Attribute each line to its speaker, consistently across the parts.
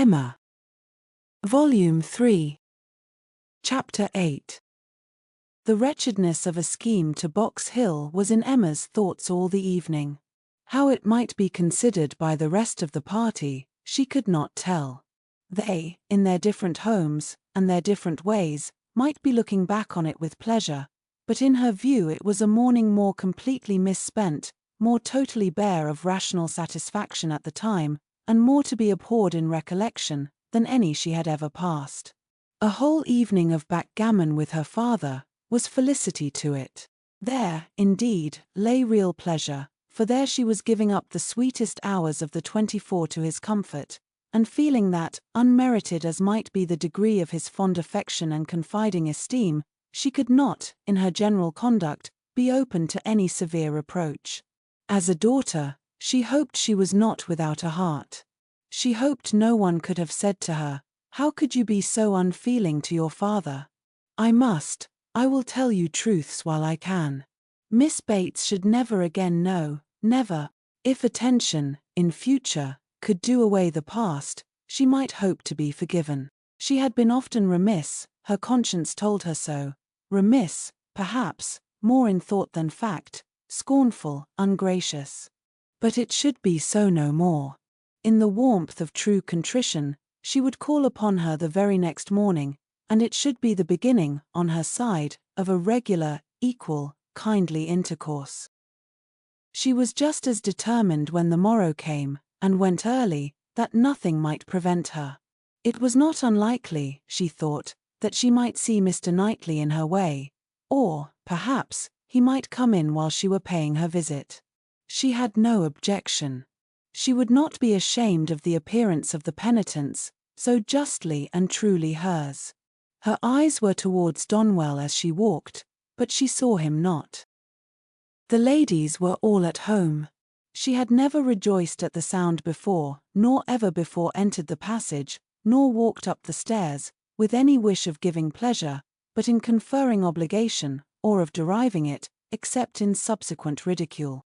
Speaker 1: Emma. Volume 3. Chapter 8. The wretchedness of a scheme to Box Hill was in Emma's thoughts all the evening. How it might be considered by the rest of the party, she could not tell. They, in their different homes, and their different ways, might be looking back on it with pleasure, but in her view it was a morning more completely misspent, more totally bare of rational satisfaction at the time, and more to be abhorred in recollection, than any she had ever passed. A whole evening of backgammon with her father was felicity to it. There, indeed, lay real pleasure, for there she was giving up the sweetest hours of the 24 to his comfort, and feeling that, unmerited as might be the degree of his fond affection and confiding esteem, she could not, in her general conduct, be open to any severe reproach. As a daughter, she hoped she was not without a heart. She hoped no one could have said to her, "How could you be so unfeeling to your father?" I will tell you truths while I can. Miss Bates should never again know, never. If attention, in future, could do away the past, she might hope to be forgiven. She had been often remiss, her conscience told her so. Remiss, perhaps, more in thought than fact, scornful, ungracious. But it should be so no more. In the warmth of true contrition, she would call upon her the very next morning, and it should be the beginning, on her side, of a regular, equal, kindly intercourse. She was just as determined when the morrow came, and went early, that nothing might prevent her. It was not unlikely, she thought, that she might see Mr. Knightley in her way, or, perhaps, he might come in while she were paying her visit. She had no objection. She would not be ashamed of the appearance of the penitents, so justly and truly hers. Her eyes were towards Donwell as she walked, but she saw him not. The ladies were all at home. She had never rejoiced at the sound before, nor ever before entered the passage, nor walked up the stairs, with any wish of giving pleasure, but in conferring obligation, or of deriving it, except in subsequent ridicule.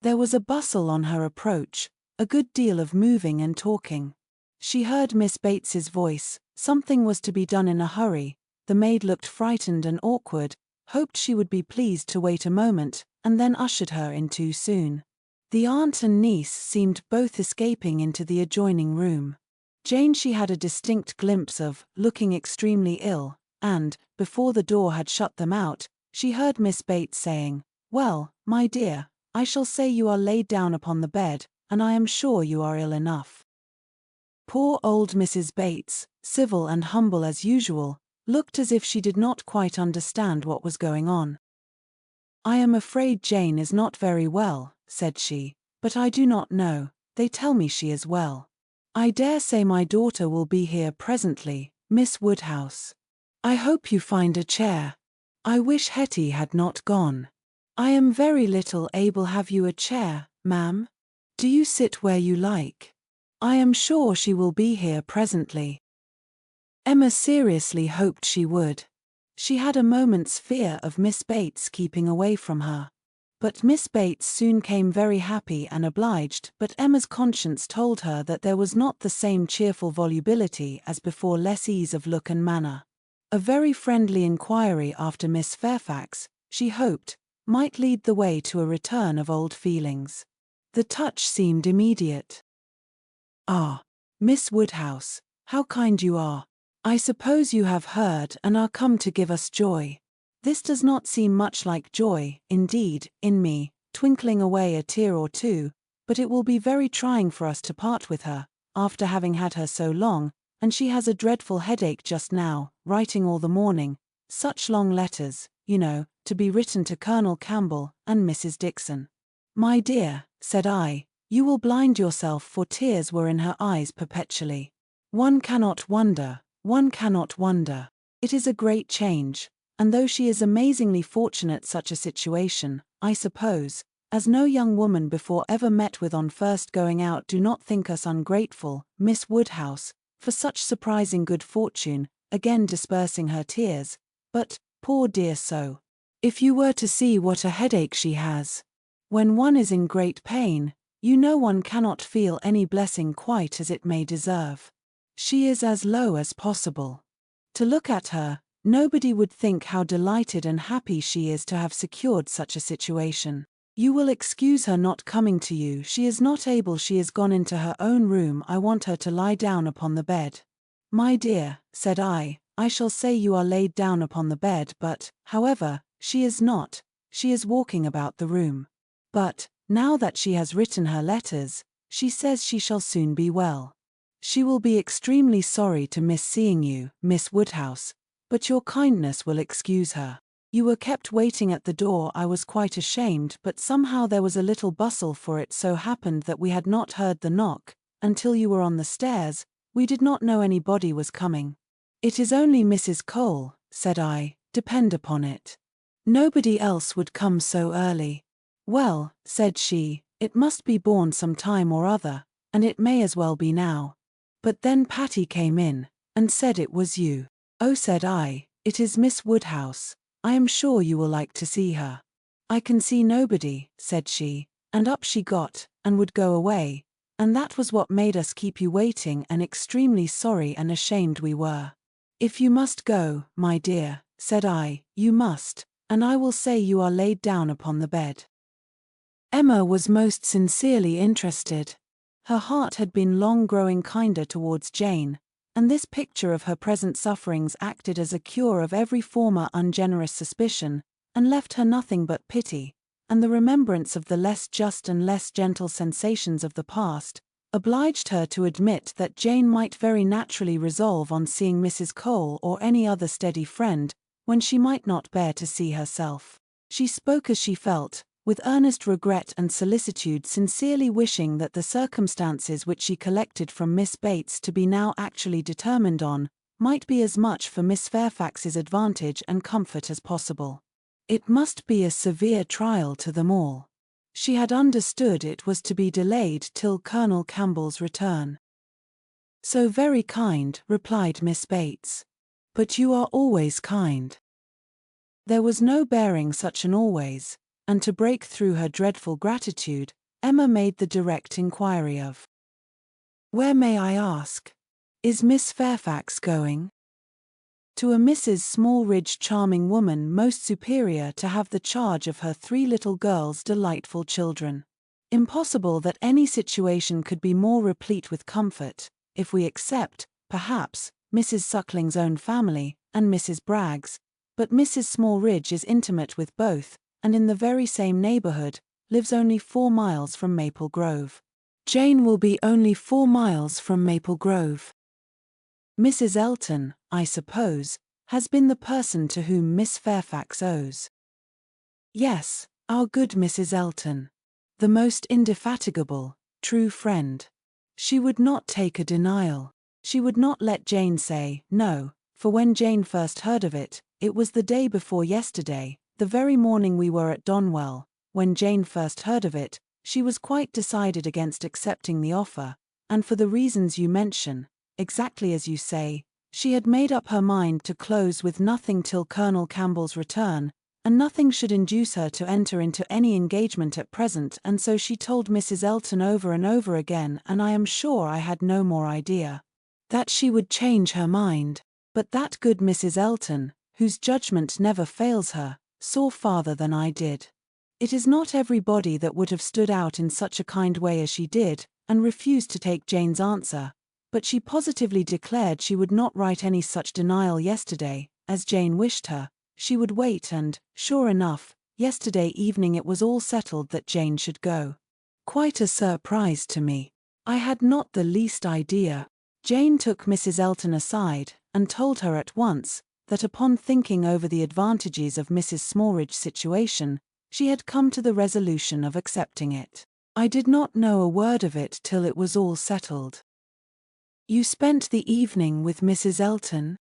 Speaker 1: There was a bustle on her approach, a good deal of moving and talking. She heard Miss Bates's voice, something was to be done in a hurry, the maid looked frightened and awkward, hoped she would be pleased to wait a moment, and then ushered her in too soon. The aunt and niece seemed both escaping into the adjoining room. Jane she had a distinct glimpse of, looking extremely ill, and, before the door had shut them out, she heard Miss Bates saying, "Well, my dear, I shall say you are laid down upon the bed, and I am sure you are ill enough." Poor old Mrs. Bates, civil and humble as usual, looked as if she did not quite understand what was going on. "I am afraid Jane is not very well," said she, "but I do not know, they tell me she is well. I dare say my daughter will be here presently, Miss Woodhouse. I hope you find a chair. I wish Hetty had not gone. I am very little able. Have you a chair, ma'am? Do you sit where you like? I am sure she will be here presently." Emma seriously hoped she would. She had a moment's fear of Miss Bates keeping away from her. But Miss Bates soon came very happy and obliged, but Emma's conscience told her that there was not the same cheerful volubility as before, less ease of look and manner. A very friendly inquiry after Miss Fairfax, she hoped, might lead the way to a return of old feelings. The touch seemed immediate. "Ah, Miss Woodhouse, how kind you are. I suppose you have heard and are come to give us joy. This does not seem much like joy, indeed, in me, twinkling away a tear or two, but it will be very trying for us to part with her, after having had her so long, and she has a dreadful headache just now, writing all the morning, such long letters, you know, to be written to Colonel Campbell and Mrs. Dixon." "My dear," said I, "you will blind yourself," for tears were in her eyes perpetually. One cannot wonder. It is a great change, and though she is amazingly fortunate such a situation, I suppose, as no young woman before ever met with on first going out, do not think us ungrateful, Miss Woodhouse, for such surprising good fortune, again dispersing her tears, but, poor dear soul, if you were to see what a headache she has. When one is in great pain, You know one cannot feel any blessing quite as it may deserve. She is as low as possible. To look at her, nobody would think how delighted and happy she is to have secured such a situation. You will excuse her not coming to you. She is not able. She is gone into her own room. I want her to lie down upon the bed. My dear, said I shall say you are laid down upon the bed, but, however, she is not. She is walking about the room. But, now that she has written her letters, she says she shall soon be well. She will be extremely sorry to miss seeing you, Miss Woodhouse, but your kindness will excuse her. You were kept waiting at the door. I was quite ashamed, but somehow there was a little bustle, for it so happened that we had not heard the knock until you were on the stairs. We did not know anybody was coming. It is only Mrs. Cole, said I, depend upon it. Nobody else would come so early. Well, said she, it must be borne some time or other, and it may as well be now. But then Patty came in, and said it was you. Oh, said I, it is Miss Woodhouse. I am sure you will like to see her. I can see nobody, said she, and up she got, and would go away, and that was what made us keep you waiting, and extremely sorry and ashamed we were. If you must go, my dear, said I, you must, and I will say you are laid down upon the bed. Emma was most sincerely interested. Her heart had been long growing kinder towards Jane, and this picture of her present sufferings acted as a cure of every former ungenerous suspicion, and left her nothing but pity, and the remembrance of the less just and less gentle sensations of the past obliged her to admit that Jane might very naturally resolve on seeing Mrs. Cole or any other steady friend, when she might not bear to see herself. She spoke as she felt, with earnest regret and solicitude, sincerely wishing that the circumstances which she collected from Miss Bates to be now actually determined on, might be as much for Miss Fairfax's advantage and comfort as possible. It must be a severe trial to them all. She had understood it was to be delayed till Colonel Campbell's return. So very kind, replied Miss Bates. But you are always kind. There was no bearing such an always. And to break through her dreadful gratitude, Emma made the direct inquiry of, "Where, may I ask? Is Miss Fairfax going?" To a Mrs. Smallridge, charming woman, most superior, to have the charge of her 3 little girls, delightful children. Impossible that any situation could be more replete with comfort, if we except, perhaps, Mrs. Suckling's own family, and Mrs. Bragg's, but Mrs. Smallridge is intimate with both, and in the very same neighborhood, lives only 4 miles from Maple Grove. Jane will be only 4 miles from Maple Grove. Mrs. Elton, I suppose, has been the person to whom Miss Fairfax owes. Yes, our good Mrs. Elton. The most indefatigable, true friend. She would not take a denial. She would not let Jane say no, for when Jane first heard of it, it was the day before yesterday, the very morning we were at Donwell. When Jane first heard of it, she was quite decided against accepting the offer, and for the reasons you mention, exactly as you say, she had made up her mind to close with nothing till Colonel Campbell's return, and nothing should induce her to enter into any engagement at present, and so she told Mrs. Elton over and over again, and I am sure I had no more idea, that she would change her mind. But that good Mrs. Elton, whose judgment never fails her, saw farther than I did. It is not everybody that would have stood out in such a kind way as she did, and refused to take Jane's answer, but she positively declared she would not write any such denial yesterday, as Jane wished her. She would wait, and, sure enough, yesterday evening it was all settled that Jane should go. Quite a surprise to me. I had not the least idea. Jane took Mrs. Elton aside, and told her at once, that upon thinking over the advantages of Mrs. Smallridge's situation, she had come to the resolution of accepting it. I did not know a word of it till it was all settled. You spent the evening with Mrs. Elton?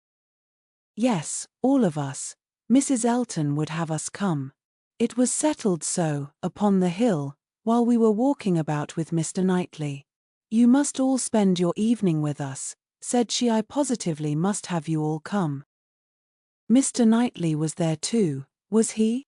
Speaker 1: Yes, all of us. Mrs. Elton would have us come. It was settled so, upon the hill, while we were walking about with Mr. Knightley. You must all spend your evening with us, said she. I positively must have you all come. Mr. Knightley was there too, was he?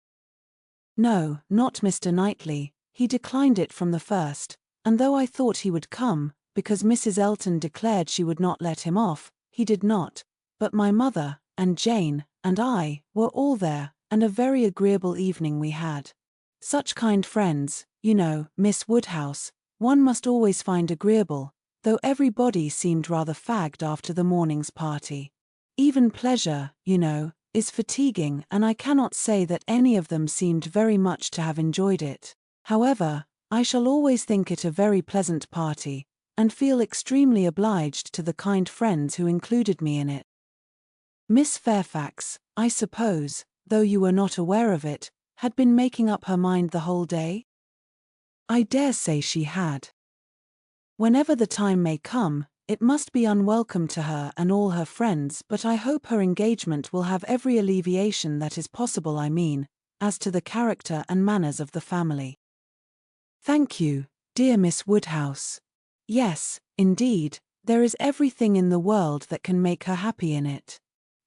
Speaker 1: No, not Mr. Knightley, he declined it from the first. and though I thought he would come, because Mrs. Elton declared she would not let him off, he did not, but my mother, and Jane, and I, were all there, and a very agreeable evening we had. Such kind friends, you know, Miss Woodhouse, one must always find agreeable, though everybody seemed rather fagged after the morning's party. Even pleasure, you know, is fatiguing, and I cannot say that any of them seemed very much to have enjoyed it. However, I shall always think it a very pleasant party, and feel extremely obliged to the kind friends who included me in it. Miss Fairfax, I suppose, though you were not aware of it, had been making up her mind the whole day? I dare say she had. Whenever the time may come, it must be unwelcome to her and all her friends, but I hope her engagement will have every alleviation that is possible, I mean, as to the character and manners of the family. Thank you, dear Miss Woodhouse. Yes, indeed, there is everything in the world that can make her happy in it.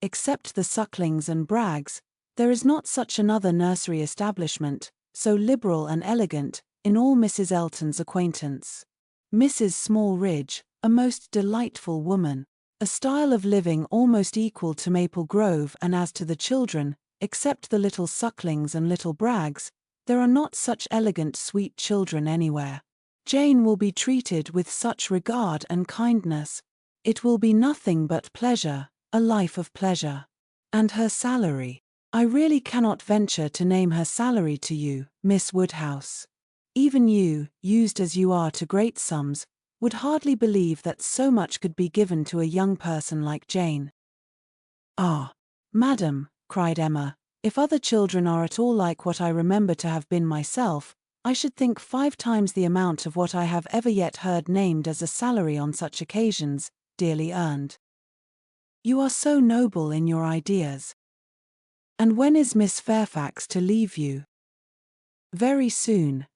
Speaker 1: Except the Sucklings and Braggs, there is not such another nursery establishment, so liberal and elegant, in all Mrs. Elton's acquaintance. Mrs. Smallridge, a most delightful woman, a style of living almost equal to Maple Grove, and as to the children, except the little Sucklings and little Braggs, there are not such elegant sweet children anywhere. Jane will be treated with such regard and kindness. It will be nothing but pleasure, a life of pleasure. And her salary. I really cannot venture to name her salary to you, Miss Woodhouse. Even you, used as you are to great sums, would hardly believe that so much could be given to a young person like Jane. Ah, madam, cried Emma, if other children are at all like what I remember to have been myself, I should think 5 times the amount of what I have ever yet heard named as a salary on such occasions, dearly earned. You are so noble in your ideas. And when is Miss Fairfax to leave you? Very soon,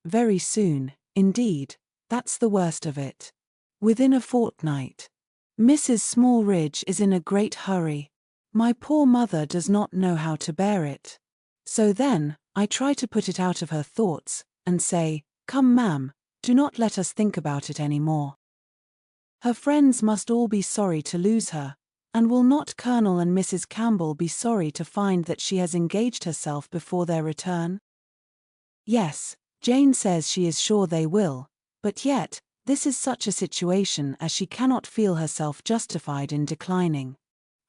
Speaker 1: indeed, that's the worst of it. Within a fortnight. Mrs. Smallridge is in a great hurry. My poor mother does not know how to bear it. So then, I try to put it out of her thoughts, and say, come ma'am, do not let us think about it any more. Her friends must all be sorry to lose her, and will not Colonel and Mrs. Campbell be sorry to find that she has engaged herself before their return? Yes, Jane says she is sure they will, but yet, this is such a situation as she cannot feel herself justified in declining.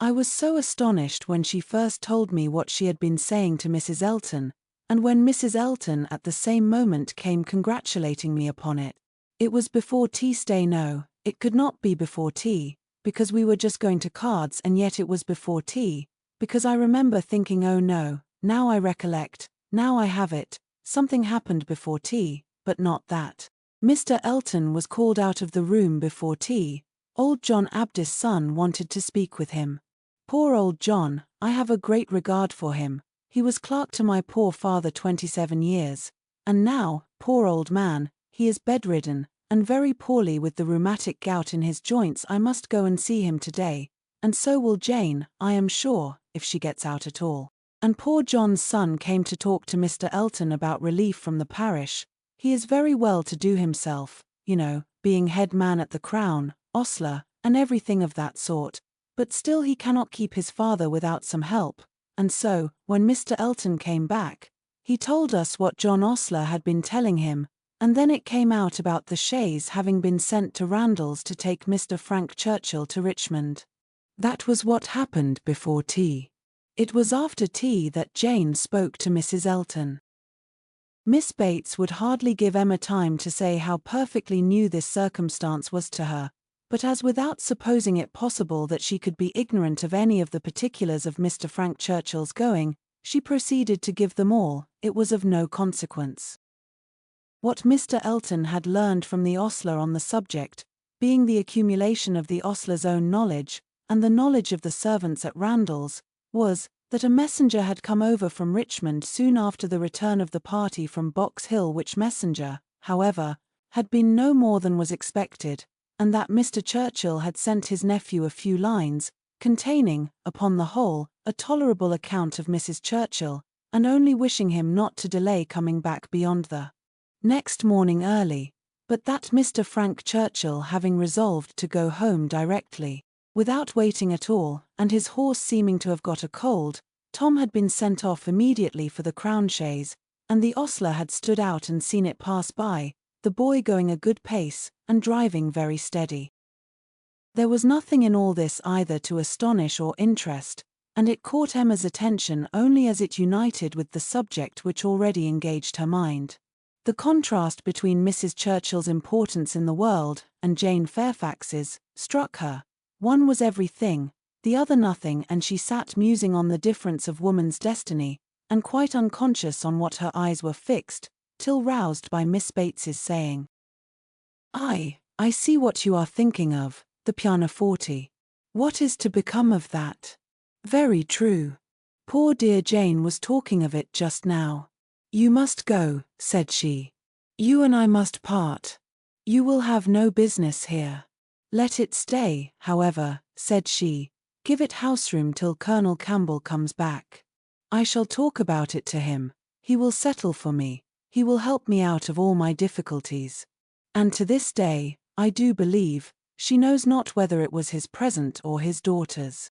Speaker 1: I was so astonished when she first told me what she had been saying to Mrs. Elton, and when Mrs. Elton at the same moment came congratulating me upon it. It was before tea. No, it could not be before tea, because we were just going to cards, and yet it was before tea, because I remember thinking, oh no, now I recollect, now I have it, something happened before tea, but not that. Mr. Elton was called out of the room before tea. Old John Abdis' son wanted to speak with him. Poor old John, I have a great regard for him. He was clerk to my poor father 27 years, and now, poor old man, he is bedridden, and very poorly with the rheumatic gout in his joints. I must go and see him today, and so will Jane, I am sure, if she gets out at all. And poor John's son came to talk to Mr. Elton about relief from the parish. He is very well to do himself, you know, being head man at the Crown, ostler, and everything of that sort, but still he cannot keep his father without some help, and so, when Mr. Elton came back, he told us what John Ostler had been telling him, and then it came out about the chaise having been sent to Randalls to take Mr. Frank Churchill to Richmond. That was what happened before tea. It was after tea that Jane spoke to Mrs. Elton. Miss Bates would hardly give Emma time to say how perfectly new this circumstance was to her, but as without supposing it possible that she could be ignorant of any of the particulars of Mr. Frank Churchill's going, she proceeded to give them all. It was of no consequence. What Mr. Elton had learned from the ostler on the subject, being the accumulation of the ostler's own knowledge, and the knowledge of the servants at Randalls, was, that a messenger had come over from Richmond soon after the return of the party from Box Hill, which messenger, however, had been no more than was expected, and that Mr. Churchill had sent his nephew a few lines, containing, upon the whole, a tolerable account of Mrs. Churchill, and only wishing him not to delay coming back beyond the next morning early, but that Mr. Frank Churchill having resolved to go home directly, without waiting at all, and his horse seeming to have got a cold, Tom had been sent off immediately for the crown chaise, and the ostler had stood out and seen it pass by, the boy going a good pace, and driving very steady. There was nothing in all this either to astonish or interest, and it caught Emma's attention only as it united with the subject which already engaged her mind. The contrast between Mrs. Churchill's importance in the world and Jane Fairfax's struck her. One was everything, the other nothing, and she sat musing on the difference of woman's destiny, and quite unconscious on what her eyes were fixed, till roused by Miss Bates's saying, I see what you are thinking of, the pianoforte. What is to become of that? Very true. Poor dear Jane was talking of it just now. You must go, said she. You and I must part. You will have no business here. Let it stay, however, said she. Give it houseroom till Colonel Campbell comes back. I shall talk about it to him. He will settle for me. He will help me out of all my difficulties. And to this day, I do believe, she knows not whether it was his present or his daughter's.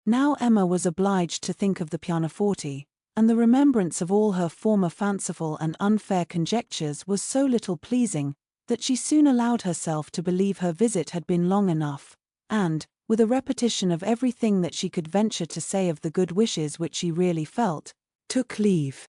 Speaker 1: Now Emma was obliged to think of the pianoforte, and the remembrance of all her former fanciful and unfair conjectures was so little pleasing, that she soon allowed herself to believe her visit had been long enough, and, with a repetition of everything that she could venture to say of the good wishes which she really felt, took leave.